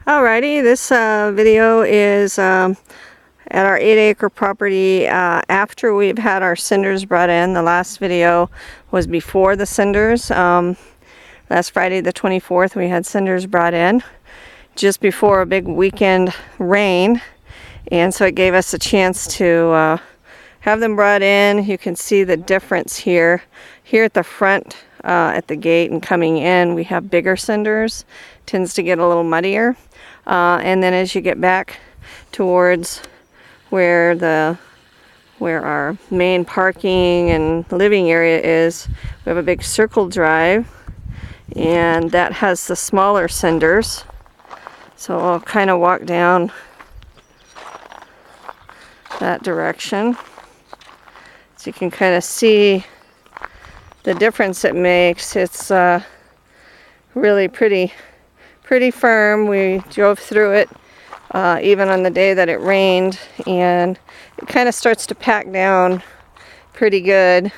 Alrighty, this video is at our 8-acre property after we've had our cinders brought in. The last video was before the cinders. Last Friday the 24th we had cinders brought in just before a big weekend rain, and so it gave us a chance to have them brought in. You can see the difference here at the front at the gate, and coming in we have bigger cinders. Tends to get a little muddier, and then as you get back towards where our main parking and living area is, we have a big circle drive, and that has the smaller cinders. So I'll kind of walk down that direction so you can kind of see the difference it makes. It's really pretty firm. We drove through it even on the day that it rained, and it kind of starts to pack down pretty good.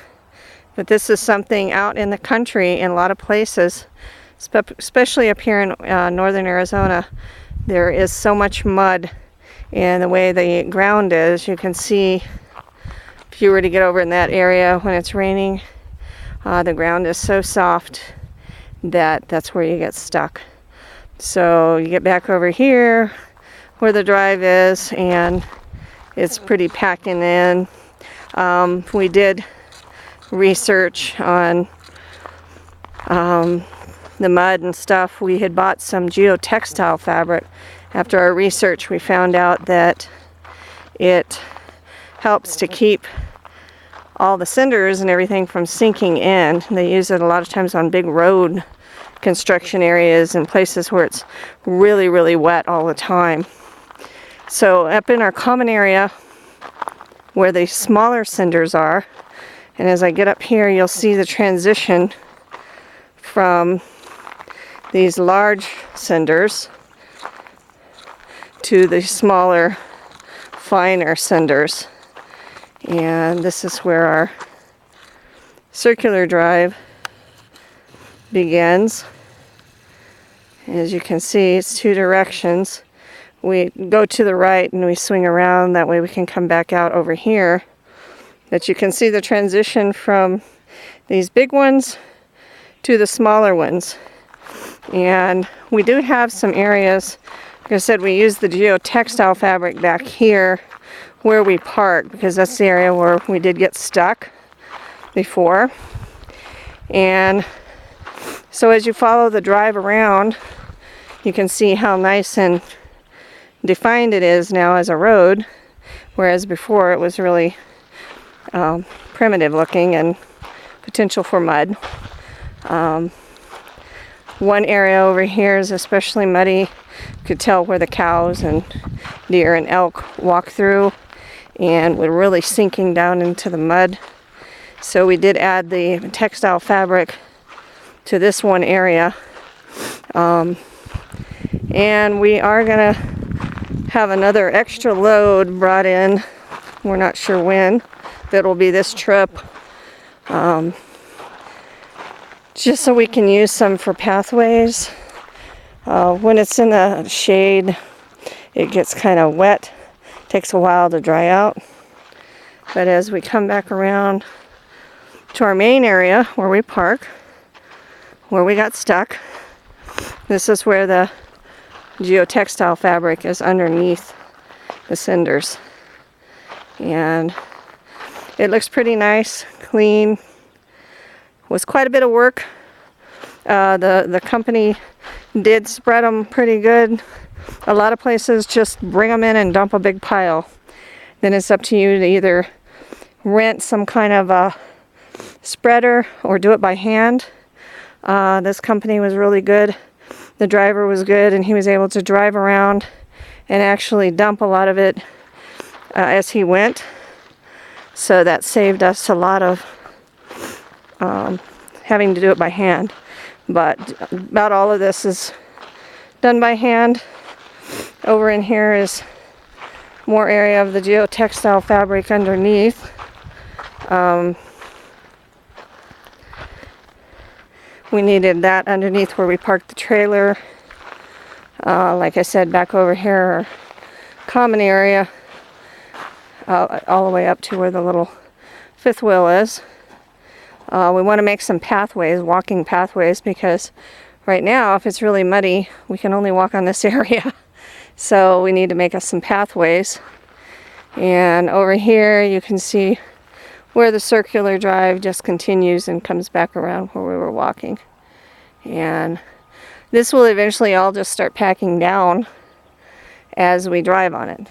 But this is something out in the country in a lot of places, especially up here in northern Arizona. There is so much mud in the way the ground is. You can see if you were to get over in that area when it's raining, the ground is so soft that that's where you get stuck. So you get back over here where the drive is, and it's pretty packing in. We did research on the mud and stuff. We had bought some geotextile fabric. After our research, we found out that it helps to keep all the cinders and everything from sinking in. They use it a lot of times on big road construction areas and places where it's really wet all the time. So up in our common area where the smaller cinders are, and as I get up here you'll see the transition from these large cinders to the smaller, finer cinders. And this is where our circular drive begins. As you can see, it's two directions. We go to the right and we swing around, that way we can come back out over here. But you can see the transition from these big ones to the smaller ones. And we do have some areas, like I said, we use the geotextile fabric back here where we park, because that's the area where we did get stuck before. And so as you follow the drive around, you can see how nice and defined it is now as a road, whereas before it was really primitive looking and potential for mud. One area over here is especially muddy. You could tell where the cows and deer and elk walk through, and we're really sinking down into the mud. So we did add the textile fabric to this one area, and we are gonna have another extra load brought in. We're not sure when, if it'll be this trip, just so we can use some for pathways. When it's in the shade it gets kind of wet, takes a while to dry out, but as we come back around to our main area where we park, where we got stuck, this is where the geotextile fabric is underneath the cinders, and it looks pretty nice, clean. Was quite a bit of work. The company did spread them pretty good. A lot of places just bring them in and dump a big pile. Then it's up to you to either rent some kind of a spreader or do it by hand. This company was really good. The driver was good, and he was able to drive around and actually dump a lot of it as he went. So that saved us a lot of having to do it by hand. But about all of this is done by hand. Over in here is more area of the geotextile fabric underneath. We needed that underneath where we parked the trailer. Like I said, back over here, common area, all the way up to where the little fifth wheel is. We want to make some pathways, walking pathways, because right now, if it's really muddy, we can only walk on this area. So we need to make us some pathways. And over here, you can see where the circular drive just continues and comes back around where we were walking. And this will eventually all just start packing down as we drive on it.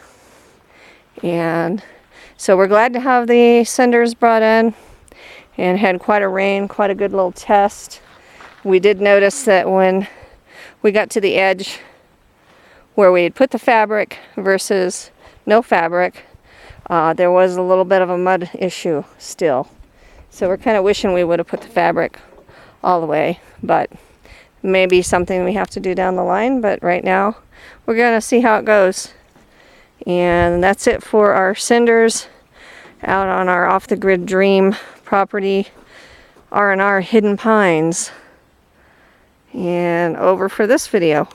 And so we're glad to have the cinders brought in, and had quite a rain, quite a good little test. We did notice that when we got to the edge where we had put the fabric versus no fabric, there was a little bit of a mud issue still. So we're kind of wishing we would have put the fabric all the way, but maybe something we have to do down the line. But right now, we're going to see how it goes. And that's it for our cinders out on our off-the-grid dream property, R&R Hidden Pines. And over for this video.